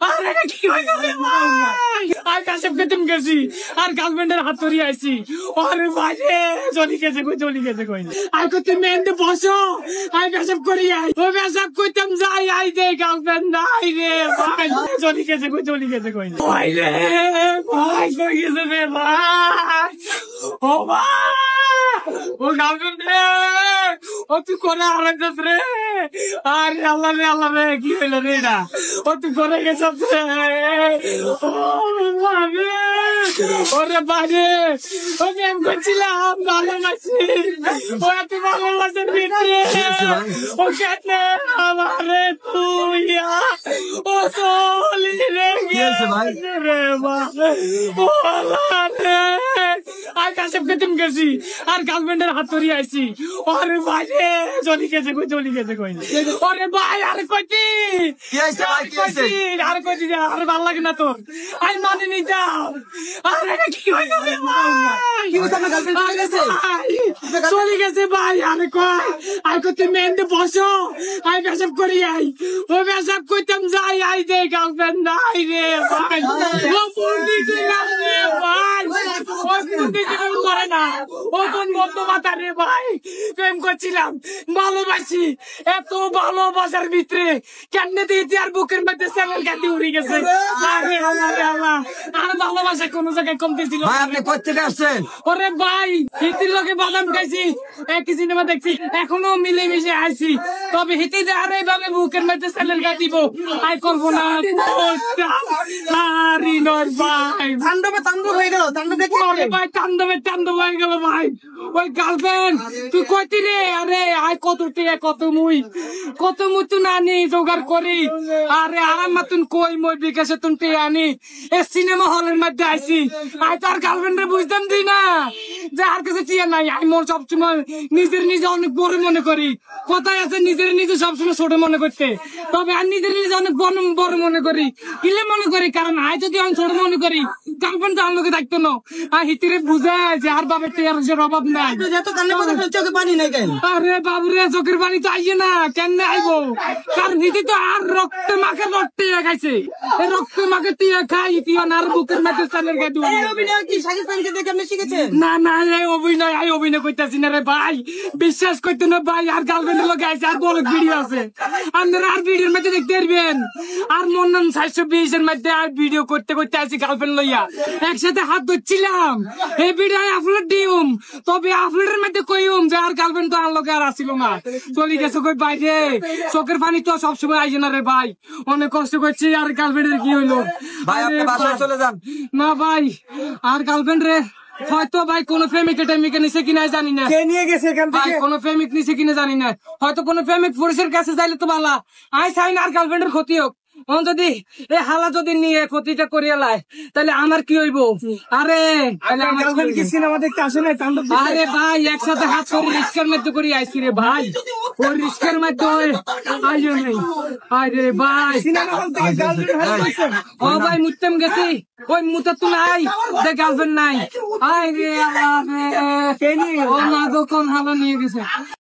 আরে কি হয়ে গেল ভাই? আর কাশেমকে তুমি গেছি আর গার্লফ্রেন্ডের হাত ধরিয়ে আইছি। আরে ভাই রে চলি গেছে কই আর কত মেন্দে বসো আর কাশেম করি আই ও কাশেম কইতাম যাই আই দে গার্লফ্রেন্ড নাই রে ভাই চলি গেছে কই ভাই রে ভাই কই গেছে রে ভাই ও ভাই ও গার্লফ্রেন্ড রে ও তুই কোন হারাইছিস রে আরে আল্লাহ রে কি হইলো রে না ও তুই কোন গেছিস রে ও ভাবে ওরে বাজে ও প্রেম করছিলাম ভালোবাসি ও এত ভালোবাসার ভিতরে ও কেটে আমারে তুই ও চলি রে রে মা ও আল্লাহ রে আর কাশেমকে তুমি গেছি আর গার্লফ্রেন্ডের হাত ধরিয়ে আইছি। আরে ভাই রে চলি গেছে কই ওরে ভাই আর কইতি আর কইতি আর ভালো লাগে না তোর আই মানে নি যাও আরে কি হয়ে গেল চলে গেছে ভাই আরে কই আর কইতে মেন্দে বসো আই বেসব করি আই ও বেসব কইতাম যাই আই দে গার্লফ্রেন্ড নাই রে ভাই ও পুন্ডি দিলা রে ভাই ও পুন্ডি দিলা করে না ও কোন বন্ধু মাতা রে ভাই প্রেম করছিলাম ভালোবাসি এত ভালোবাসার ভিতরে কেমনে দিয়েছি আর বুকের মধ্যে সেলের গাদি উড়ে গেছে। আরে আল্লাহ আর ভালোবাসা কোন জায়গায় কমতে ছিল ভাই আপনি কোথেকে আসছেন? ওরে ভাই হিতির লোকে বাদাম খাইছি একই সিনেমা দেখছি এখনো মিলেমিশে আইছি তবে হিতিতে আর এইভাবে বুকের মধ্যে সেলের গাদি দিব আই করবো না আরে নয় ভাই তাণ্ডব হয়ে গেল তাণ্ডব দেখে ভাই তাণ্ডব হয়ে গেল ভাই ওই গার্লফ্রেন্ড তুই কইতি রে আরে আই কত মুই তুই নানি জোগাড় করি আরে আরাম মাতুন কই মই বিকাশে তুন তে আনি এ সিনেমা হলের মধ্যে আইছি আই তার গার্লফ্রেন্ড রে বুঝতাম দিই না যে আর কিছু টিয়া নাই আমি মোর সবসময় নিজে অনেক বড় মনে করি কোথায় আছে নিজে সবসময় ছোট মনে করতে তবে আর নিজে অনেক বড় মনে করি কিলে মনে করি কারণ আই যদি আমি ছোট মনে করি গার্লফ্রেন্ড তো আমাকে থাকতো না আর হিতিরে বুঝায় যে আর বাবার টিয়ার অভাব নাই চোখে পানি নাই কেন? আরে বাবুরে চোখের পানি তো আইয়ে না কেন আইবো কারণ হিতি তো আর রক্তে খাইছে রক্তে মাকে টিয়া খাই ইতিহান আর বুকের মধ্যে চালের গাদু অভিনয় কি শাকিব খানকে দেখে আপনি শিখেছেন? না এই অভিনয় করতেছি না রে ভাই বিশ্বাস করতে না ভাই আর গার্লফ্রেন্ডের লোক আইছে আর বড় ভিডিও আছে আপনারা আর ভিডিওর মধ্যে দেখতে পারবেন আর মন্নন 720 এর মধ্যে আর ভিডিও করতে আইছি গার্লফ্রেন্ড লইয়া একসাথে হাত ধরছিলাম এই ভিডিও আপলোড দিউম তবে আপলোডের মধ্যে কইউম যে আর গার্লফ্রেন্ড তো আর লোক আর আসিল না চলে গেছে কই বাইরে চোখের পানি তো সবসময় আইছে না রে ভাই অনেক কষ্ট করছি আর গার্লফ্রেন্ডের কি হইলো ভাই আপনি বাসায় চলে যান না ভাই আর গার্লফ্রেন্ড রে হয়তো ভাই কোন প্রেমিকে নিছে কিনা জানি না কে নিয়ে গেছে এখান ভাই থেকে? কোন প্রেমিক নিছে কিনা জানি না হয়তো কোন প্রেমিক পুরুষের কাছে যাইলে তো ভালো আই চাই না আর গার্লফ্রেন্ডের ক্ষতি হোক যদি এই হালা যদি নিয়ে ক্ষতিটা করিয়ে লাই তাহলে আমার কি হইব? আরে কি সিনেমা দেখতে আসে না? আরে ভাই একসাথে হাত করে রিস্কের মধ্যে করে আইসি রে ভাই ওই রিস্কের মধ্যে আইও নেই আরে ভাই সিনেমা হল থেকে গার্লফ্রেন্ড হারিয়েছেন? ও ভাই মুততেম গেছি ওই মুতা তো নাই যে গার্লফ্রেন্ড নাই আরে আল্লাহ রে ও না গো কোন হালা নিয়ে গেছে